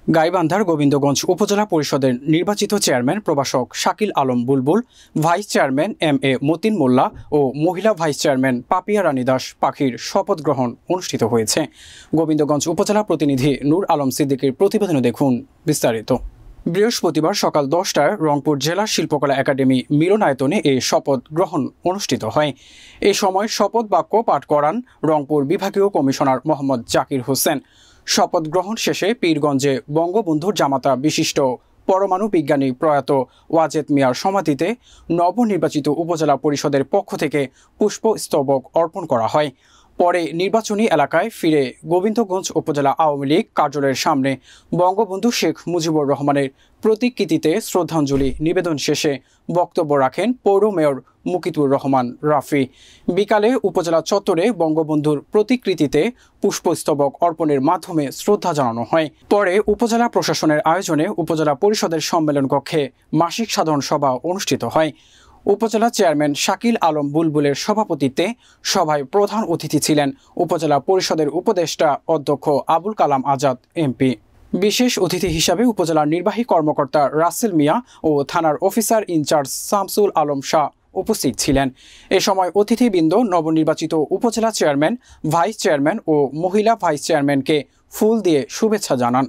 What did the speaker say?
গাইবান্ধার গোবিন্দগঞ্জ উপজেলা পরিষদের নির্বাচিত চেয়ারম্যান প্রভাষক শাকিল আলম বুলবুল, ভাইস চেয়ারম্যান এম.এ. মতিন মোল্লা ও মহিলা ভাইস চেয়ারম্যান পাপিয়া রানী দাস পাখির শপথ গ্রহণ অনুষ্ঠিত হয়েছে। গোবিন্দগঞ্জ উপজেলা প্রতিনিধি নূর আলম সিদ্দিকীর প্রতিবেদনে দেখুন বিস্তারিত। বৃহস্পতিবার সকাল 10টায় রংপুর জেলা শিল্পকলা একাডেমি মিলনায়তনে এই শপথ গ্রহণ অনুষ্ঠিত হয়। এ সময় শপথ বাক্য পাঠ করান রংপুর বিভাগীয় কমিশনার মোহাম্মদ জাকির হোসেন। শপথ গ্রহণ শেষে পীরগঞ্জে বঙ্গবন্ধুর জামাতা বিশিষ্ট পরমাণু বিজ্ঞানী প্রয়াত ওয়াজেদ মিয়ার সমাধিতে নবনির্বাচিত উপজেলা পরিষদের পক্ষ থেকে পুষ্পস্তবক অর্পণ করা হয়। পরে নির্বাচনী এলাকায় ফিরে গোবিন্দগঞ্জ উপজেলা আওয়ামী লীগ কার্যালয়ের সামনে বঙ্গবন্ধু শেখ মুজিবুর রহমানের প্রতিকৃতিতে শ্রদ্ধাঞ্জলি নিবেদন শেষে বক্তব্য রাখেন পৌর মেয়র মুকিতুর রহমান রাফি। বিকালে উপজেলা চত্বরে বঙ্গবন্ধুর প্রতিকৃতিতে পুষ্পস্তবক অর্পণের মাধ্যমে শ্রদ্ধা জানানো হয়। পরে উপজেলা প্রশাসনের আয়োজনে উপজেলা পরিষদের সম্মেলন কক্ষে মাসিক সাধারণ সভা অনুষ্ঠিত হয়। উপজেলা চেয়ারম্যান শাকিল আলম বুলবুলের সভাপতিত্বে সভায় প্রধান অতিথি ছিলেন উপজেলা পরিষদের উপদেষ্টা অধ্যক্ষ আবুল কালাম আজাদ এমপি। বিশেষ অতিথি হিসাবে উপজেলার নির্বাহী কর্মকর্তা রাসেল মিয়া ও থানার অফিসার ইনচার্জ শামসুল আলম শাহ উপস্থিত ছিলেন। এ সময় অতিথিবৃন্দ নবনির্বাচিত উপজেলা চেয়ারম্যান, ভাইস চেয়ারম্যান ও মহিলা ভাইস চেয়ারম্যানকে ফুল দিয়ে শুভেচ্ছা জানান।